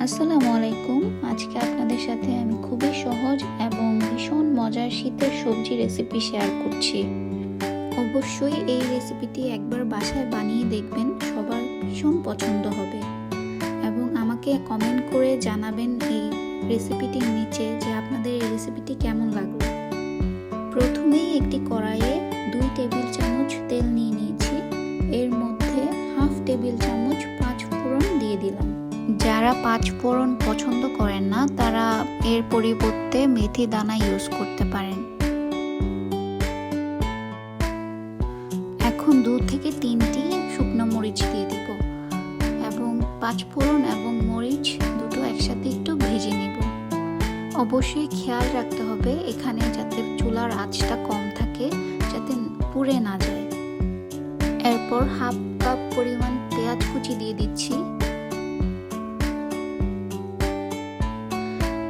আসসালামু আলাইকুম। আজকে আপনাদের সাথে আমি খুবই সহজ এবং ভীষণ মজার শীতের সবজি রেসিপি শেয়ার করছি। অবশ্যই এই রেসিপিটি একবার বাসায় বানিয়ে দেখবেন, সবার ভীষণ পছন্দ হবে এবং আমাকে কমেন্ট করে জানাবেন এই রেসিপিটির নিচে যে আপনাদের এই রেসিপিটি কেমন লাগলো। প্রথমেই একটি কড়াইয়ে 2 টেবিল চামচ তেল নিয়ে নিয়েছি। এর মধ্যে হাফ টেবিল চামচ 5 ফোড়ন দিয়ে দিলাম। যারা 5 ফোড়ন পছন্দ করেন না তারা এর পরিবর্তে মেথি দানা ইউজ করতে পারেন। এখন 2 থেকে 3টি শুকনো মরিচ দিয়ে দিব এবং 5 ফোড়ন এবং মরিচ দুটো একসাথে একটু ভেজে নেব। অবশ্যই খেয়াল রাখতে হবে এখানে যাতে চুলার আঁচটা কম থাকে, যাতে পুড়ে না যায়। এরপর হাফ কাপ পরিমাণ পেঁয়াজ কুচি দিয়ে দিচ্ছি।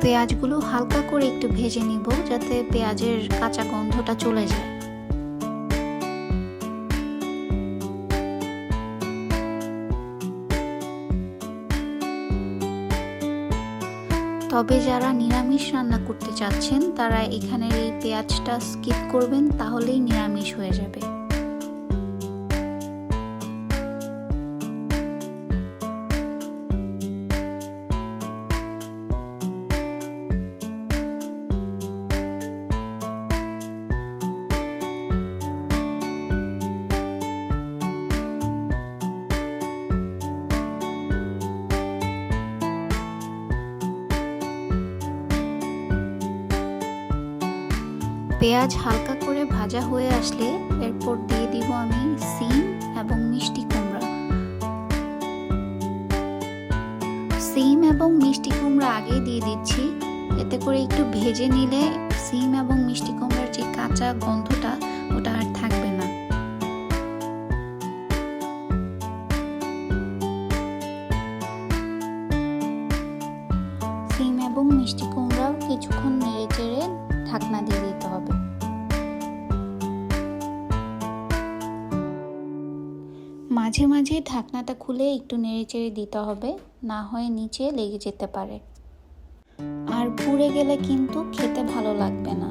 পেঁয়াজগুলো হালকা করে একটু ভেজে নিব যাতে পেঁয়াজের কাঁচা গন্ধটা চলে যায়। তবে যারা নিরামিষ রান্না করতে চাচ্ছেন তারা এখানের এই পেঁয়াজটা স্কিপ করবেন, তাহলেই নিরামিষ হয়ে যাবে। পেঁয়াজ হালকা করে ভাজা হয়ে আসলে এরপর দিয়ে দিব আমি সিম এবং মিষ্টি কুমড়া। সিম এবং মিষ্টি কুমড়া আগে দিয়ে দিচ্ছি, এতে করে একটু ভেজে নিলে সিম এবং মিষ্টি কুমড়ার যে কাঁচা গন্ধটা ওটা আর থাকবে না। সিম এবং মিষ্টি কুমড়াও কিছুক্ষণ নেড়ে চেড়ে ঢাকনা দিয়ে দিতে হবে। মাঝে মাঝে ঢাকনাটা খুলে একটু নেড়েচেড়ে দিতে হবে, না হয় নিচে লেগে যেতে পারে, আর পুড়ে গেলে কিন্তু খেতে ভালো লাগবে না।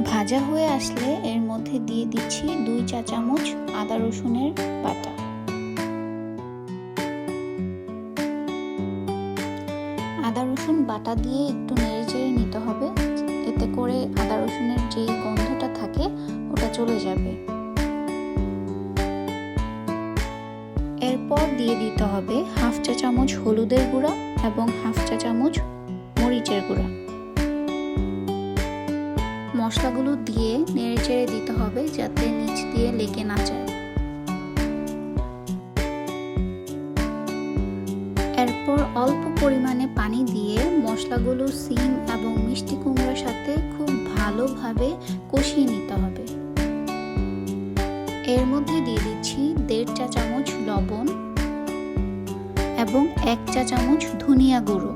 ভাজা হয়ে আসলে এর মধ্যে দিয়ে দিচ্ছি 2 চা চামচ আদা রসুনের বাটা। আদা রসুন বাটা দিয়ে একটু নেড়েচেড়ে নিতে হবে, এতে করে আদা রসুনের যে গন্ধটা থাকে ওটা চলে যাবে। এরপর দিয়ে দিতে হবে হাফ চা চামচ হলুদের গুঁড়া এবং হাফ চা চামচ মরিচের গুঁড়া। মশলাগুলো দিয়ে নেড়েচেড়ে দিতে হবে যাতে নিচ দিয়ে লেগে না যায়। এরপর অল্প পরিমাণে পানি দিয়ে মশলাগুলো সিম এবং মিষ্টি কুমড়ার সাথে খুব ভালোভাবে কষিয়ে নিতে হবে। এর মধ্যে দিয়ে দিচ্ছি 1.5 চা চামচ লবণ এবং 1 চা চামচ ধনিয়া গুঁড়ো।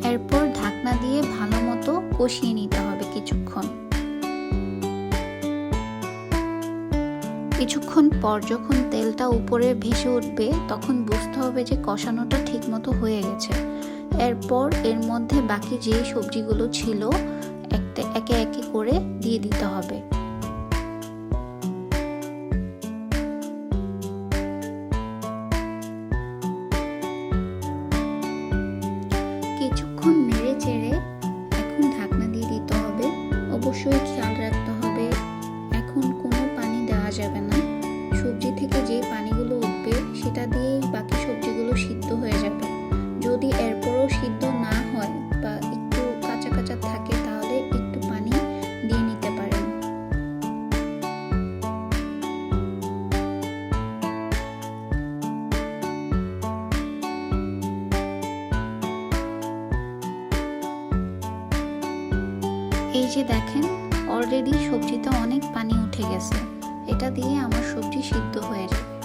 এরপর ঢাকনা দিয়ে ভালো মতো কষিয়ে নিতে হবে কিছুক্ষণ। কিছুক্ষণ পর যখন তেলটা উপরে ভেসে উঠবে তখন বুঝতে হবে যে কষানোটা ঠিকমতো হয়ে গেছে। এরপর এর মধ্যে বাকি যে সবজিগুলো ছিল একে একে করে দিয়ে দিতে হবে। কিছুক্ষণ নেড়ে চেড়ে এখন ঢাকনা দিয়ে দিতে হবে। অবশ্যই খেয়াল রাখতে হবে এখন কোনো পানি দেওয়া যাবে না। সবজি থেকে যে পানিগুলো উঠবে সেটা দিয়েই বাকি সবজিগুলো সিদ্ধ হয়ে যাবে। যদি এরপরও সিদ্ধ না হয় বা একটু কাঁচা কাঁচা থাকে তাহলে একটু পানি দিয়ে নিতে পারেন। এই যে দেখেন অলরেডি সবজিতে অনেক পানি উঠে গেছে, এটা দিয়ে আমার সবজি সিদ্ধ হয়ে যাবে।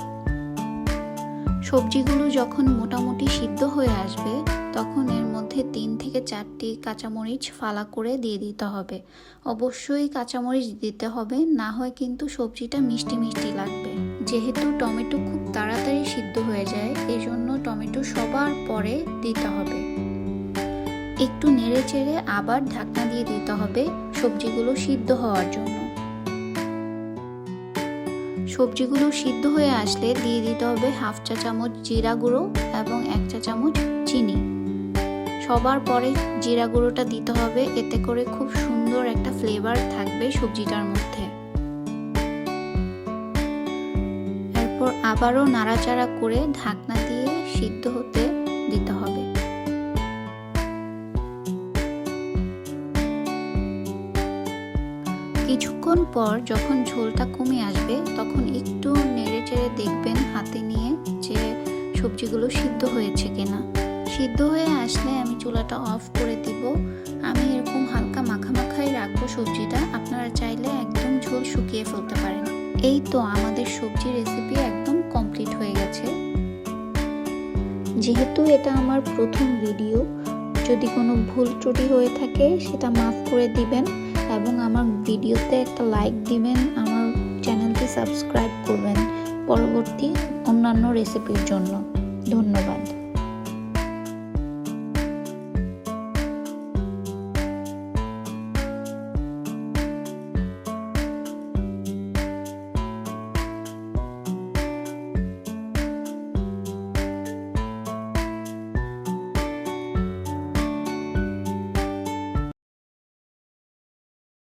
সবজিগুলো যখন মোটামুটি সিদ্ধ হয়ে আসবে তখন এর মধ্যে মধ্যে 3 থেকে 4টি কাঁচামরিচ ফালা করে দিয়ে দিতে হবে। অবশ্যই কাঁচামরিচ দিতে হবে, না হয় কিন্তু সবজিটা মিষ্টি মিষ্টি লাগবে। যেহেতু টমেটো খুব তাড়াতাড়ি সিদ্ধ হয়ে যায়, এজন্য টমেটো সবার পরে দিতে হবে। একটু নেড়ে চেড়ে আবার ঢাকনা দিয়ে দিতে হবে সবজিগুলো সিদ্ধ হওয়ার জন্য। সবজিগুলো সিদ্ধ হয়ে আসলে দিয়ে দিতে হবে 1/2 চা চামচ জিরা গুঁড়ো এবং 1 চা চামচ চিনি। সবার পরে জিরা গুঁড়োটা দিতে হবে, এতে করে খুব সুন্দর একটা ফ্লেভার থাকবে সবজিটার মধ্যে। এরপর আবারও নাড়াচাড়া করে ঢাকনা দিয়ে সিদ্ধ হতে দিতে হবে। কিছুক্ষণ পর যখন ঝোলটা কমে আসবে, তখন একটু নেড়ে চেড়ে দেখবেন হাতে নিয়ে যে সবজিগুলো সিদ্ধ হয়েছে কিনা। সিদ্ধ হয়ে আসলে আমি চুলাটা অফ করে দিব। আমি এরকম হালকা মাখা মাখাই রাখবো সবজিটা, আপনারা চাইলে একদম ঝোল শুকিয়ে ফেলতে পারেন। এই তো আমাদের সবজি রেসিপি একদম কমপ্লিট হয়ে গেছে। যেহেতু এটা আমার প্রথম ভিডিও, যদি কোনো ভুল ত্রুটি হয়ে থাকে সেটা মাফ করে দিবেন এবং আমার ভিডিওতে একটা লাইক দিবেন, আমার চ্যানেলটি সাবস্ক্রাইব করবেন পরবর্তী অন্যান্য রেসিপির জন্য। ধন্যবাদ।